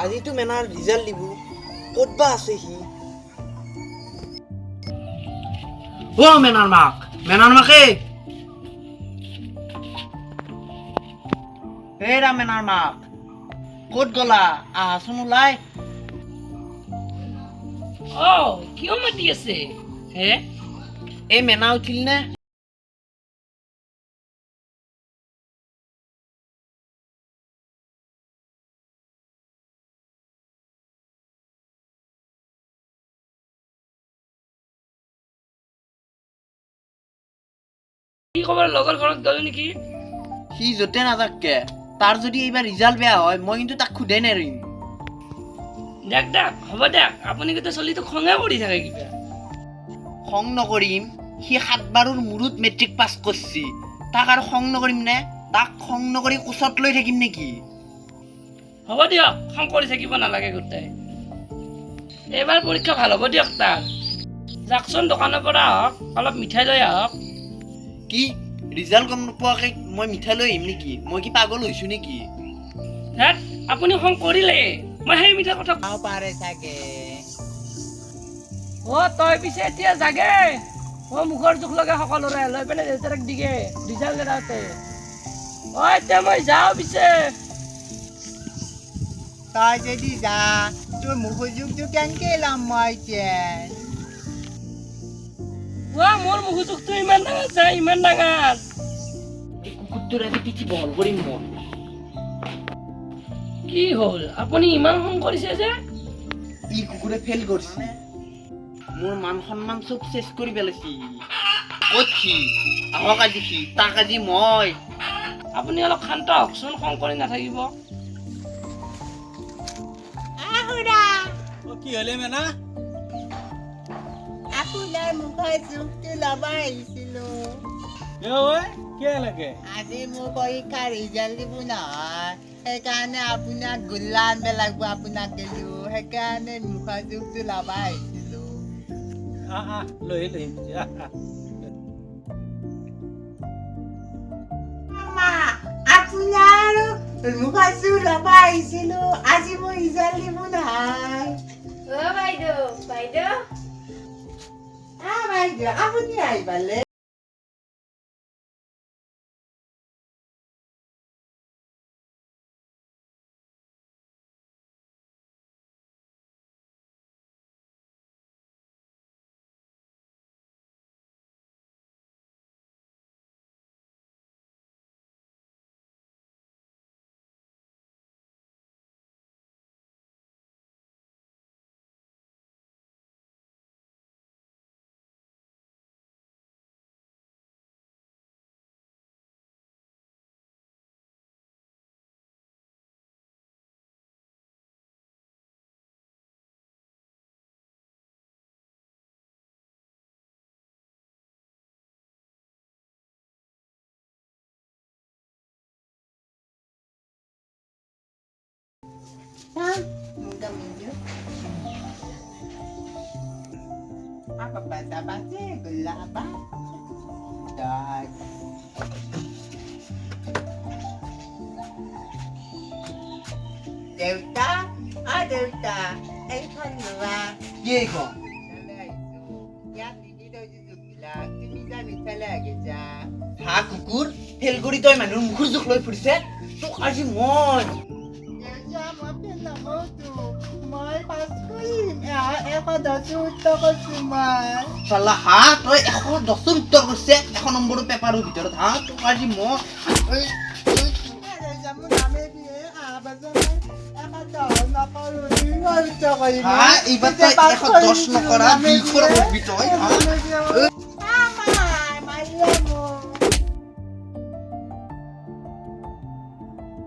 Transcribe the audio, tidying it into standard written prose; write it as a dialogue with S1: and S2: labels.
S1: আজিতো manner result দিব ক'ত বা আছে সি ও মেনাৰ মাকে হেৰা মেনাৰ মাক ক'ত গলা আহাচোন ওলাই
S2: কিয় মাতি আছে হে
S1: এই মেনা উঠিল নে
S2: কি খবৰ লগৰ ঘৰত গ'ল নেকি
S1: সি য'তে নাথাকে তাৰ যদি এইবাৰ ৰিজাল্ট বেয়া হয় মই কিন্তু তাক খুদে নেৰিম
S2: দেখ হ'ব দেখ আপুনি গোটেই চলিটো খঙে কৰি থাকে কিবা
S1: খং নকৰিম সি 7 বাৰৰ মূৰত মেট্ৰিক পাছ কৰিছি তাক আৰু খং নকৰিম নে তাক খং নকৰি কোচত লৈ থাকিম নেকি
S2: হ'ব দিয়ক খং কৰি থাকিব নালাগে গোটেই এইবাৰ পৰীক্ষা ভাল হ'ব দিয়ক তাৰ যাকচোন দোকানৰ পৰা আহক অলপ মিঠাই লৈ আহক
S1: কি ৰিজাল্ট গম নোপোৱাকে মই মিঠাই লৈ আহিম নেকি মই কি পাগল হৈছো নেকি
S2: হেত আপুনি খং কৰিলে মই সেই মিঠাই কথা
S1: পাৰে চাগে
S2: তই পিছে এতিয়া জাগে মুখৰ জোখ লগে সকলোৰে লৈ পেলাই দেউতাক দিগে ৰিজাল্ট দেওঁতে এতিয়া মই যাওঁ পিছে
S3: তই যদি যা তোৰ মুখৰ জোখটো কেনেকে ল'ম মই এতিয়া
S2: মোৰ মুখৰ জোখটো ইমান ডাঙৰ যায় ইমান ডাঙৰ
S1: এই কুকুৰটোৰ আজি পিঠি বহল কৰিম মই
S2: কি হ'ল আপুনি ইমান খং কৰিছে যে
S1: ই কুকুৰে ফেল কৰিছে মোৰ মান সন্মান চব চেছ কৰি পেলাইছি ক'ত সি আহক আজি সি তাক আজি মই
S2: আপুনি অলপ শান্ত হওকচোন খং কৰি নাথাকিব
S3: কি হ'লে মেনা আপোনাৰ মুখৰ জোখটো ল'ব আহিছিলো কি লাগে আজি মোৰ পৰীক্ষাৰ ৰিজাল্ট দিব নহয় সেইকাৰণে আপোনাক গোল্লা আনিব লাগিব আপোনাক দিলো সেইকাৰণে মুখৰ জোখটো ল'ব আহিছিলো লৈ আপোনাৰ মুখৰ জোখ ল'ব আহিছিলো আজি মোৰ ৰিজাল্ট দিব নহয় বাইদেউ আপুনি আহি পালে apa basa-basi gelap dan Delta Delta এইখন লোৱা
S1: কি এইখন
S3: ইয়াত লিখি থৈছো জোখবিলাক তুমি যা মিঠালে আগে যা
S1: হা কুকুৰ ফেল কৰি তই মানুহৰ মুখৰ জোখ লৈ ফুৰিছে তোক আজি মই
S3: মই পাছ কৰিম 110 উত্তৰ কৰিছো মই
S1: চালা হা তই 110 উত্তৰ কৰিছে 1 নম্বৰৰ পেপাৰৰ ভিতৰত হা তোক আজি মই
S3: মোৰ নামে দিয়ে
S1: হা এইবাৰ তই 110 নকৰা 200 কৰিবি তই হা